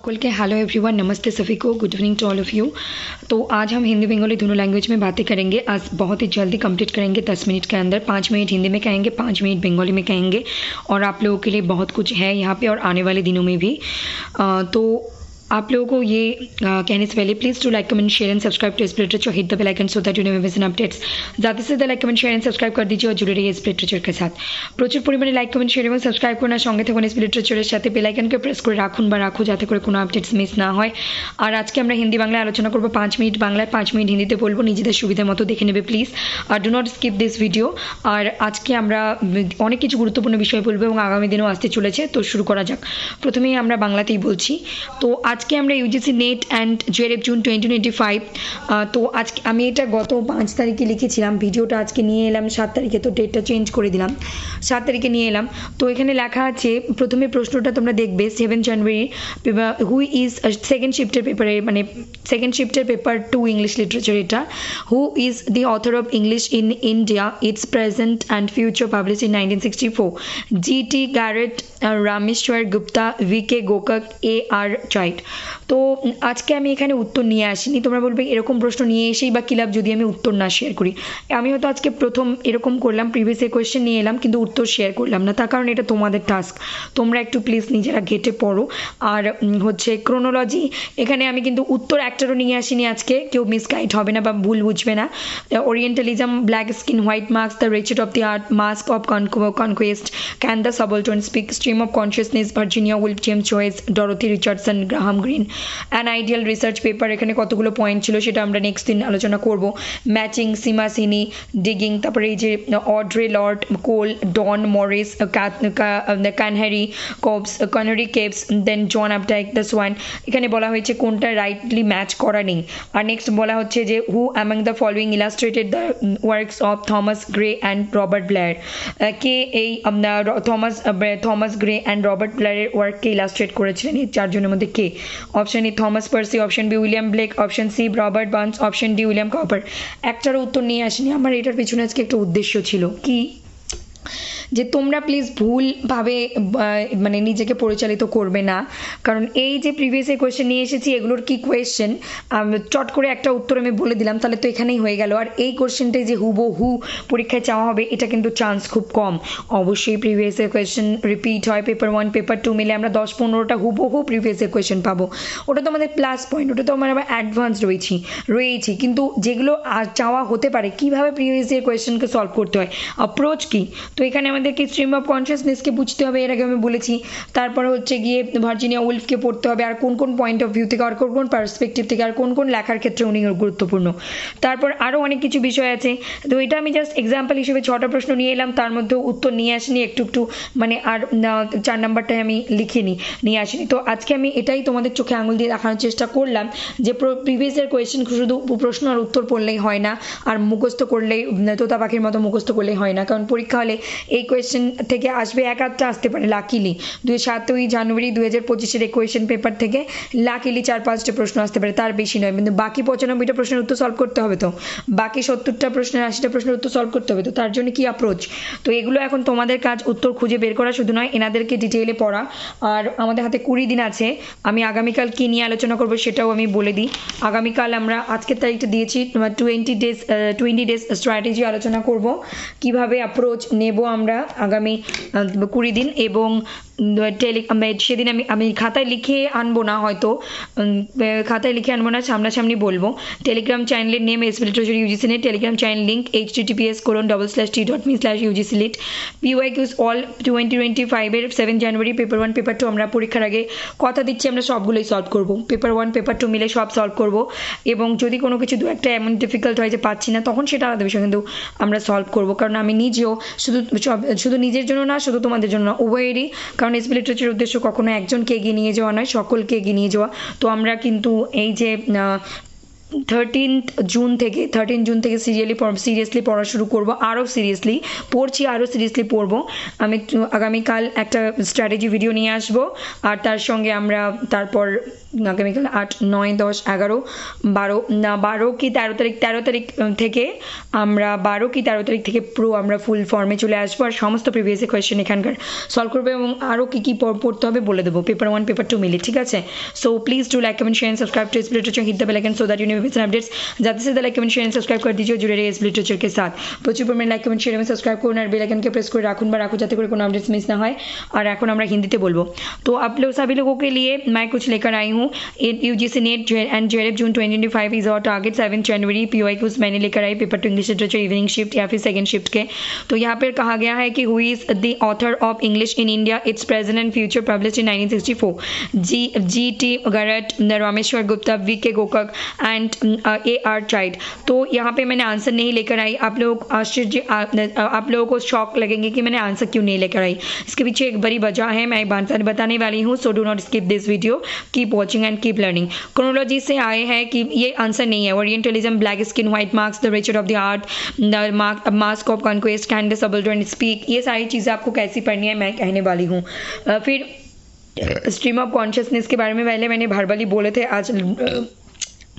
कुल के hello everyone, नमस्ते सभी को, good evening to all of you. तो आज हम हिंदी बंगाली दोनों लैंग्वेज में बातें करेंगे। आज बहुत ही जल्दी कंप्लीट करेंगे 10 मिनट के अंदर। 5 मिनट हिंदी में कहेंगे, 5 मिनट बंगाली में कहेंगे और आप लोगों के लिए बहुत कुछ है यहाँ पे और आने वाले दिनों में भी। तो आप लोगों को ये कहने से पहले please to like comment share and subscribe to split literature, hit the bell icon so that you never miss an updates. ज़्यादा से ज़्यादा like comment share and subscribe कर दीजिए और जुड़े रहिए स्प्लिट लिटरेचर के साथ। প্রচুর পরিমাণে লাইক কমেন্ট শেয়ার এবং সাবস্ক্রাইব করুন আর সঙ্গে থাকুন স্প্লিট লিটারেচারের সাথে। বেল আইকনকে প্রেস করে রাখুন বা রাখো যাতে করে কোনো আপডেটস মিস না হয়। আর আজকে আমরা হিন্দি বাংলায় আলোচনা করব। 5 মিনিট বাংলায়, 5 মিনিট হিন্দিতে বলবো। নিজেদের সুবিধা মতো দেখে নেবে প্লিজ, আর do not skip this video. আর আজকে আমরা অনেক কিছু গুরুত্বপূর্ণ বিষয় বলবো এবং আগামী দিনেও আসতে চলেছে। তো শুরু করা যাক। প্রথমেই আমরা বাংলাতেই বলছি। তো আজকে আমরা UGC net and JRF June 2025। তো আজকে আমি এটা গত 5 তারিখে লিখেছিলাম, ভিডিওটা আজকে নিয়ে এলাম 7 তারিখে, তো ডেটটা চেঞ্জ করে দিলাম, 7 তারিখে নিয়ে এলাম। তো এখানে লেখা আছে, প্রথমে প্রশ্নটা তোমরা দেখবে 7 জানুয়ারি, হু ইজ সেকেন্ড শিফটের পেপারে, মানে সেকেন্ড শিফটের পেপার 2 ইংলিশ লিটারেচার এটা। Who is the author of English in India, its present and future publish in 1964। G T. Garratt, Rameshwar Gupta, V K. Gokak, A R. চাইট। তো আজকে আমি এখানে উত্তর নিয়ে আসিনি। তোমরা বলবে এরকম প্রশ্ন নিয়ে এসেই বা কী লাভ যদি আমি উত্তর না শেয়ার করি। আমি হয়তো আজকে প্রথম এরকম করলাম, প্রিভিয়াস কোয়েশ্চেন নিয়ে এলাম কিন্তু উত্তর শেয়ার করলাম না, তার কারণ এটা তোমাদের টাস্ক। তোমরা একটু প্লিজ নিজেরা ঘেটে পড়ো। আর হচ্ছে ক্রোনোলজি, এখানে আমি কিন্তু উত্তর একটারও নিয়ে আসিনি আজকে, কেউ মিসগাইড হবে না বা ভুল বুঝবে না। Orientalism, black skin, white marks, the wretched of the earth, mask of conquest, can the subaltern speak, stream of consciousness, Virginia Woolf, James Joyce, Dorothy Richardson, Graham Greene, an ideal research paper. এখানে কতগুলো point ছিল সেটা আমরা next দিন আলোচনা করব। Matching, সিমাসিনি, digging, তারপরে এই যে Audre Lorde, coal, Don Morris, Kanheri caves, then John Updike, the swan. এখানে বলা হয়েছে কোনটা রাইটলি ম্যাচ করা নেই। আর নেক্সট বলা হচ্ছে যে who among the following illustrated the works of Thomas Gray and Robert Blair. কে এই থমাস গ্রে অ্যান্ড রবার্ট ব্লেয়ারের ওয়ার্ককে ইলাস্ট্রেট করেছিলেন? এই চারজনের মধ্যে কে? Option A Thomas Percy, option B William Blake, option C Robert Burns, option D William Cowper. একটারও উত্তর নিয়ে আসিনি। আমার এটার পিছনে আজকে একটা উদ্দেশ্য ছিল, কি যে তোমরা প্লিজ ভুলভাবে মানে নিজেকে পরিচালিত করবে না। কারণ এই যে প্রিভিয়াস কোয়েশ্চেন নিয়ে এসেছি, এগুলোর কি কোয়েশ্চেন চট করে একটা উত্তর আমি বলে দিলাম, তাহলে তো এখানেই হয়ে গেল। আর এই কোয়েশ্চেনটাই যে হুবহু পরীক্ষায় চাওয়া হবে, এটা কিন্তু চান্স খুব কম। অবশ্যই প্রিভিয়াস কোয়েশ্চেন রিপিট হয়, পেপার 1 পেপার 2 মিলে আমরা 10-15টা হুবহু প্রিভিয়াস কোয়েশ্চেন পাবো। ওটা তো আমাদের প্লাস পয়েন্ট, ওটা তো আমার আবার অ্যাডভান্স রয়েছি। কিন্তু যেগুলো চাওয়া হতে পারে, কীভাবে প্রিভিয়াস কোয়েশ্চেনকে সলভ করতে হয়, অ্যাপ্রোচ কী, তো এখানে আমাদেরকে স্ট্রিম অফ কনসিয়াসনেসকে বুঝতে হবে, এর আগে আমি বলেছি। তারপর হচ্ছে গিয়ে ভার্জিনিয়া উইলফকে পড়তে হবে, আর কোন কোন পয়েন্ট অফ ভিউ থেকে, আর কোন কোন পার্সপেক্টিভ থেকে, আর কোন কোন লেখার ক্ষেত্রে উনি গুরুত্বপূর্ণ। তারপর আরও অনেক কিছু বিষয় আছে। তো এটা আমি জাস্ট এক্সাম্পল হিসেবে 6টা প্রশ্ন নিয়ে এলাম, তার মধ্যে উত্তর নিয়ে আসিনি একটু মানে, আর 4 নাম্বারটাই আমি নিয়ে আসিনি। তো আজকে আমি এটাই তোমাদের চোখে আঙুল দিয়ে দেখানোর চেষ্টা করলাম যে প্রিভিয়াসের কোয়েশ্চেন শুধু প্রশ্ন আর উত্তর পড়লেই হয় না, আর মুখস্থ করলেই, তোতা পাখির মতো মুখস্থ করলেই হয় না। কারণ পরীক্ষা হলে এই কোয়েশ্চেন থেকে আসবে, এক আধটা আসতে পারে লাকিলি। 7ই জানুয়ারি 2025-এর এই কোয়েশ্চেন পেপার থেকে লাকিলি 4-5টা প্রশ্ন আসতে পারে, তার বেশি নয়। কিন্তু বাকি 95টা প্রশ্নের উত্তর সলভ করতে হবে, তো বাকি 70টা প্রশ্নের 80টা প্রশ্নের উত্তর সলভ করতে হবে। তো তার জন্য কি অ্যাপ্রোচ, তো এগুলো এখন তোমাদের কাজ। উত্তর খুঁজে বের করা শুধু নয়, এনাদেরকে ডিটেইলে পড়া। আর আমাদের হাতে 20 দিন আছে। আমি আগামীকাল কী নিয়ে আলোচনা করবো সেটাও আমি বলে দিই। আগামীকাল আমরা আজকের তারিখটা দিয়েছি 20 ডেজ স্ট্র্যাটেজি আলোচনা করব, কিভাবে অ্যাপ্রোচ নেব আমরা আগামী 20 দিন। এবং সেদিন আমি খাতায় লিখে আনবো না, হয়তো খাতায় লিখে আনবো না, সামনাসামনি বলবো। টেলিগ্রাম চ্যানেলের name SP literature UGC NET, Telegram channel link https://t.me/ugclit। PYQs all 2025-এর 7 জানুয়ারি পেপার 1 পেপার 2 আমরা পরীক্ষার আগে কথা দিচ্ছি আমরা সবগুলোই সলভ করব। পেপার 1 পেপার 2 মিলে সব সলভ করব। এবং যদি কোনো কিছু দু একটা এমন ডিফিকাল্ট হয় যে পাচ্ছি না, তখন সেটা আলাদা বিষয়, কিন্তু আমরা সলভ করব। কারণ আমি নিজেও শুধু নিজের জন্য না, শুধু তোমাদের জন্য না, উভয়েরই। কারণ এসপি লিটারেচারের উদ্দেশ্য কখনো একজনকে এগিয়ে নিয়ে যাওয়া নয়, সকলকে এগিয়ে নিয়ে যাওয়া। তো আমরা কিন্তু এই যে 13 জুন থেকে সিরিয়াসলি পড়া শুরু করব, আরও সিরিয়াসলি পড়বো। আমি আগামীকাল একটা স্ট্র্যাটেজি ভিডিও নিয়ে আসবো, আর তার সঙ্গে আমরা তারপর আগামীকাল 8, 9, 10, 11, 12 কি 13 তারিখ থেকে আমরা 12 কি 13 তারিখ থেকে পুরো আমরা ফুল ফর্মে চলে আসবো, আর সমস্ত প্রিভিয়াস কোয়েশ্চেন এখানকার সলভ করবো, এবং আরও কী পড়তে হবে বলে দেবো, পেপার 1 পেপার 2 মিলে, ঠিক আছে। So please do like comment share and subscribe to SB literature, hit the bell icon so that you never miss updates. ज़्यादा से ज़्यादा like comment share and subscribe कर दीजिए, जुड़े रहिए एसबी लिटरेचर के साथ। প্রচুর পরিমাণে লাইক কমেন্ট শেয়ার এবং সাবস্ক্রাইব করুন, আর বেল আইকনকে প্রেস করে রাখো যাতে করে কোনো আপডেट्स मिस ना হয়। আর এখন আমরা হিন্দিতে বলবো। तो आप लोग सभी लोगों के लिए मैं कुछ लेकर आई हूँ। UGC NET and JRF June 2025 is और टारगेट 7 जनवरी। पीवाईक्यूज मैंने लेकर आई paper 2 English literature evening shift या फिर सेकंड शिफ्ट के। तो यहाँ पर कहा गया है कि who is the author of English in India, its present and future, published in 1964। G T. Garratt, Rameshwar Gupta, V K. Gokak and A.R. चाइड। तो यहाँ पे मैंने आंसर नहीं लेकर आई। आप लोगों को शॉक लगेंगे कि मैंने आंसर क्यों नहीं लेकर आई। इसके पीछे एक बड़ी वजह है, मैं बताने वाली हूँ। So do not skip this video, keep watching and keep learning. Chronology से आए हैं कि ये आंसर नहीं है। Orientalism, black skin, white marks, the Richard of the art, mask of conquest, can the subaltern speak, ये सारी चीज़ें आपको कैसी पढ़नी है मैं कहने वाली हूँ। फिर स्ट्रीम ऑफ कॉन्शियसनेस के बारे में पहले मैंने भारबली बोले थे, आज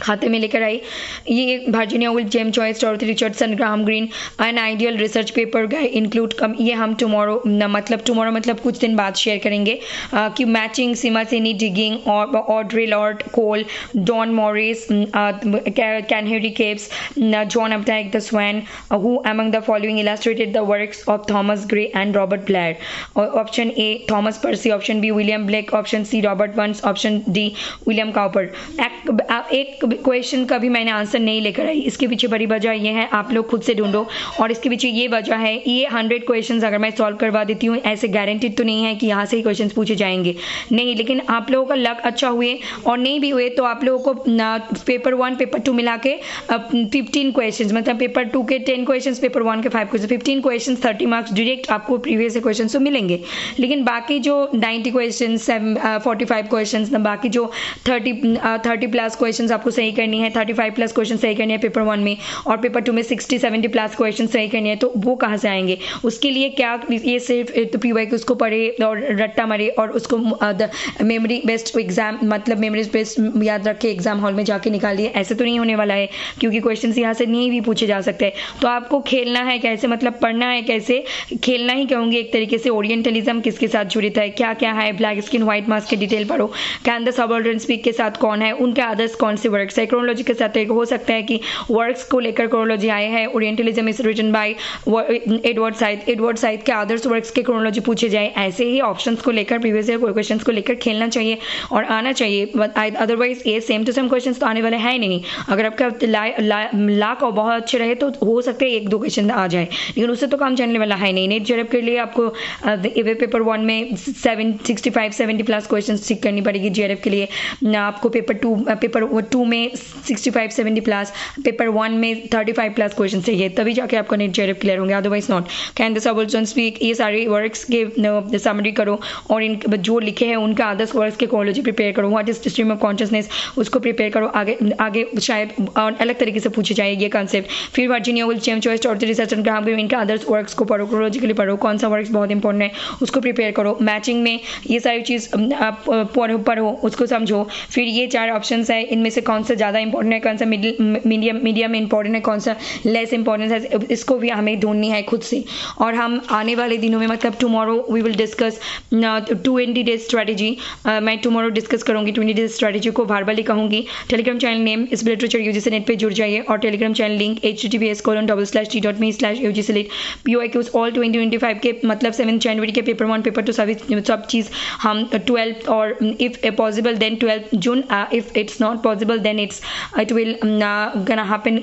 खाते में लेकर आई। ये Virginia Woolf, James Joyce, Dorothy Richardson, Graham Greene, an ideal research paper include ये हम टुमारो मतलब कुछ दिन बाद शेयर करेंगे। कि matching, Seamus Heaney, digging, Audre Lorde, coal, Dom Moraes, Kanheri caves, John Updike, the swan, who among the following illustrated the works of Thomas Gray and Robert Blair. Option A Thomas Percy, option B William Blake, option C Robert Burns, option D William Cowper. एक question का भी मैंने answer नहीं लेकर आई। इसके पीछे बड़ी वजह ये है, आप लोग खुद से ढूंढो। और इसके पीछे ये वजह है, ये 100 क्वेश्चंस अगर मैं सॉल्व करवा देती हूँ, ऐसे गारंटीड तो नहीं है कि यहाँ से ही क्वेश्चंस पूछे जाएंगे, नहीं। लेकिन आप लोगों का लक अच्छा हुए और नहीं भी हुए तो आप लोगों को पेपर 1 पेपर 2 मिला के 15 क्वेश्चन, मतलब पेपर 2 के 10 क्वेश्चन, पेपर 1 के 5 क्वेश्चन, 15 क्वेश्चन, 30 मार्क्स डायरेक्ट आपको प्रीवियस क्वेश्चन तो मिलेंगे। लेकिन बाकी जो 90 क्वेश्चन, 45 क्वेश्चन, बाकी जो 30 प्लस क्वेश्चन आपको सही करनी है, 35 प्लस क्वेश्चन सही करनी है पेपर 1 में, और पेपर 2 में 60-70 प्लस क्वेश्चन सही करनी है, तो वो कहाँ से आएंगे? उसके लिए क्या ये सिर्फ तो पीवाईक्यू उसको पढ़े और रट्टा मारे और उसको मेमोरी बेस्ड एग्जाम, मतलब मेमोरी बेस्ड याद रख के एग्जाम हॉल में जाके निकाल दिए, ऐसे तो नहीं होने वाला है, क्योंकि क्वेश्चन यहाँ से नहीं भी पूछे जा सकते। तो आपको खेलना है कैसे, मतलब पढ़ना है कैसे, खेलना ही कहूँगी एक तरीके से। ओरिएंटलिज्म किसके साथ जुड़ित है, क्या क्या है, ब्लैक स्किन, व्हाइट मास्क के डिटेल पढ़ो। कैन द सबऑर्डिनेट स्पीक के साथ कौन है, उनके अदर्स कौन से वर्क्स है। क्रोनोलॉजी के साथ एक हो सकता है कि वर्क्स को लेकर क्रोनोलॉजी आए हैं। Orientalism is written by Edward Said के अदर्स वर्क्स के क्रोनोलॉजी पूछे जाए। ऐसे ही ऑप्शंस को लेकर, प्रीवियस ईयर क्वेश्चंस को लेकर खेलना चाहिए और आना चाहिए। अदरवाइज ये सेम टू सेम क्वेश्चंस तो आने वाले हैं नहीं। अगर आपका लाख और बहुत अच्छे रहे तो हो सकते हैं 1-2 क्वेश्चन आ जाए, लेकिन उससे तो काम चलने वाला है नहीं। नेट जेआरएफ के लिए आपको पेपर 1 में 65-70 प्लस क्वेश्चन ठीक करनी पड़ेगी। जेआरएफ के लिए आपको पेपर 2 में 65-70 प्लस, पेपर 1 में 35 प्लस क्वेश्चन चाहिए, तभी जाके आपका नेट जेआरएफ क्लियर होंगे, otherwise not. Can the subordinate speak, ये सारे वर्क्स के समरी करो और इन जो लिखे हैं उनका अदर्स वर्क्स के क्रोनोलॉजी प्रिपेयर करो। What is stream of consciousness, उसको प्रिपेयर करो। आगे शायद अलग तरीके से पूछे जाए ये कॉन्सेप्ट। फिर Virginia Woolf, James Joyce, Dorothy Richardson, Graham Greene, इनका अदर्स वर्क्स को पढ़ो, क्रोनोलॉजिकली पढ़ो, कौन सा वर्क्स बहुत इंपॉर्टेंट है उसको प्रिपेयर करो। मैचिंग में ये सारी चीज़ पढ़ो, उसको समझो। फिर ये 4 ऑप्शन है, इनमें से कौन सा ज़्यादा इंपॉर्टेंट है, कौन सा मीडियम इंपॉर्टेंट है, कौन सा लेस इंपॉर्टेंट है, इसको भी हमें ढूंढनी है खुद से। और हम आने वाले दिनों में, मतलब tomorrow we will discuss 20 days strategy. मैं टुमारो डिस्कस करूंगी 20 डेज स्ट्रैटेजी को, वर्बली कहूंगी। Telegram channel name is literature UGC NET पे जुड़ जाइए, और Telegram channel link https://t.me/ugclit। PYQs all 2025 के, मतलब 7 जनवरी के पेपर 1 पेपर 2 सब चीज़ हम 12 और if possible then 12 June, if it's not possible then it will gonna happen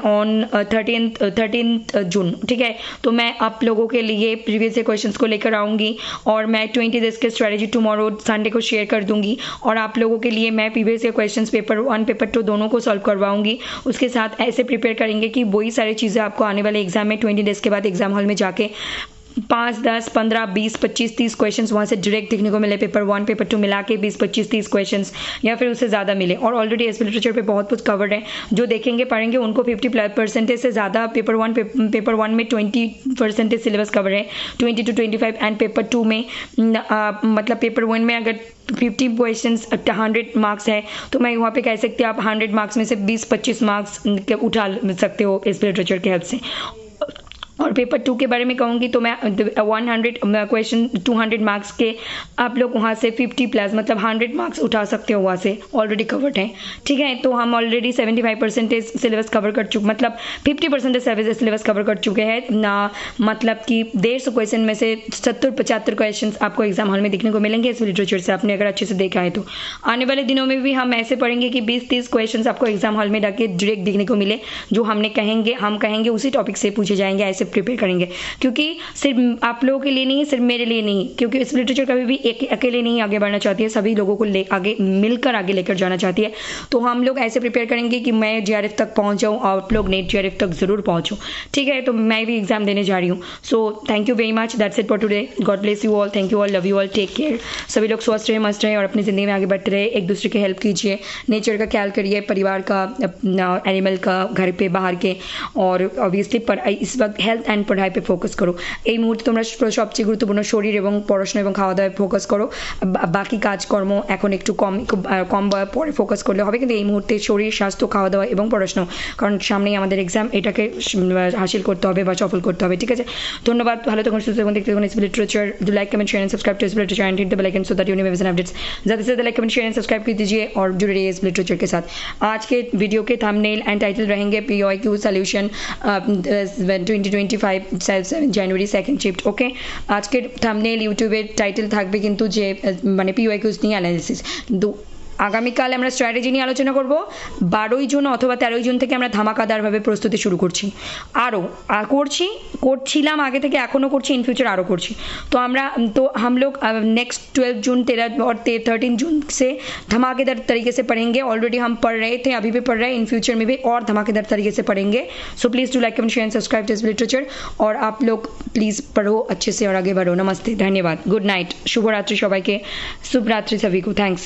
on 13th June, ठीक है। तो मैं आप लोगों के लिए प्रीवियस क्वेश्चंस को लेकर आऊँगी और मैं 20 डेज के स्ट्रेटजी टुमारो संडे को शेयर कर दूंगी, और आप लोगों के लिए मैं प्रीवियस क्वेश्चंस पेपर 1 पेपर 2 दोनों को सॉल्व करवाऊंगी। उसके साथ ऐसे प्रिपेयर करेंगे कि वही सारी चीज़ें आपको आने वाले एग्जाम में 20 डेज के बाद एग्जाम हॉल में जाके 5, 10, 15, 20, 25, 30 क्वेश्चंस वहाँ से डायरेक्ट देखने को मिले, पेपर 1 पेपर 2 मिला के 20, 25, 30 क्वेश्चंस या फिर उससे ज़्यादा मिले। और ऑलरेडी एसपी लिटरेचर पे बहुत कुछ कवर्ड है, जो देखेंगे पढ़ेंगे उनको 50% से ज़्यादा पेपर 1 में 20% सिलेबस कवर है, 20 to 25, एंड पेपर 2 में मतलब पेपर 1 में अगर 50 क्वेश्चंस 100 मार्क्स है तो मैं वहाँ पे कह सकती हूँ आप 100 मार्क्स में से 20-25 मार्क्स उठा सकते हो एसपी लिटरेचर के हेल्प से। और पेपर 2 के बारे में कहूँगी तो मैं 100 क्वेश्चन 200 मार्क्स के आप लोग वहाँ से 50+ मतलब 100 मार्क्स उठा सकते हो, वहाँ से ऑलरेडी कवर्ड है। ठीक है, तो हम ऑलरेडी 75% सिलेबस कवर कर चुके, मतलब 50% सिलेबस कवर कर चुके हैं ना, मतलब कि 150 क्वेश्चन में से 70-75 क्वेश्चन आपको एग्जाम हॉल में देखने को मिलेंगे इस लिटरेचर से, आपने अगर अच्छे से देखा है तो। आने वाले दिनों में भी हम ऐसे पढ़ेंगे कि 20-30 क्वेश्चन आपको एग्जाम हॉल में जाके डायरेक्ट देखने को मिले, जो हम कहेंगे उसी टॉपिक से पूछे जाएंगे, ऐसे प्रिपेयर करेंगे। क्योंकि सिर्फ आप लोगों के लिए नहीं, सिर्फ मेरे लिए नहीं, क्योंकि इस लिटरेचर कभी भी एक अकेले नहीं आगे बढ़ना चाहती है, सभी लोगों को आगे मिलकर आगे लेकर जाना चाहती है। तो हम लोग ऐसे प्रिपेयर करेंगे कि मैं जेआरएफ तक पहुंच जाऊं और आप लोग नेट जेआरएफ तक जरूर पहुंचो। ठीक है, तो मैं भी एग्जाम देने जा रही हूँ। So thank you very much, that's it for today. God bless you all, thank you all, love you all, take care. सभी लोग स्वस्थ रहे, मस्त रहे और अपनी ज़िंदगी में आगे बढ़ते रहे, एक दूसरे की हेल्प कीजिए, नेचर का ख्याल करिए, परिवार का, एनिमल का, घर पे बाहर के, और ऑब्वियसली इस वक्त हेल्थ एंड पढ़ाई पे फोकस करो। এই মুহূর্তে তোমরা সবচেয়ে গুরুত্বপূর্ণ শরীর এবং পড়াশোনা এবং খাওয়া দাওয়ায় ফোকাস করো। বাকি কাজকর্ম এখন একটু কম পরে ফোকাস করলে হবে, কিন্তু এই মুহূর্তে শরীর, স্বাস্থ্য, খাওয়া দাওয়া এবং পড়াশোনা, কারণ সামনেই আমাদের এক্সাম, এটাকে হাসিল করতে হবে বা সফল করতে হবে। ঠিক আছে, ধন্যবাদ, ভালো থাকুন, সুস্থ থাকুন, দেখতে থাকুন SP literature. Do like comment share and subscribe to SP literature and hit the bell icon so that you never miss an updates. ज़्यादा से ज़्यादा like comment share and subscribe कर दीजिए और जुड़े रहिए एसपी लिटरेचर के साथ। आज के वीडियो के थंबनेल एंड टाइटल रहेंगे PYQ सॉल्यूशन 2025 জানুয়ারি 2nd শিফট। ওকে, আজকের থাম্বনেল ইউটিউবের টাইটেল থাকবে কিন্তু যে মানে PYQs নিয়ে অ্যানালিসিস। কিন্তু আগামীকাল আমরা স্ট্র্যাটেজি নিয়ে আলোচনা করব। 12 জুন অথবা 13 জুন থেকে আমরা ধামাকাদারভাবে প্রস্তুতি শুরু করছি, করছিলাম আগে থেকে, এখনও করছি, ইন ফিউচার আরও করছি। तो हम लोग नेक्स्ट 12 जून 13 और 13 जून से धमाकेदार तरीके से पढ़ेंगे। ऑलरेडी हम पढ़ रहे थे, अभी भी पढ़ रहे हैं, इन फ्यूचर में भी और धमाकेदार तरीके से पढ़ेंगे। So please do like comment share and subscribe to literature, और आप लोग प्लीज़ पढ़ो अच्छे से और आगे बढ़ो। नमस्ते, धन्यवाद, गुड नाइट, शुभ रात्रि सबाई के, शुभ रात्रि सभी को, थैंक्स।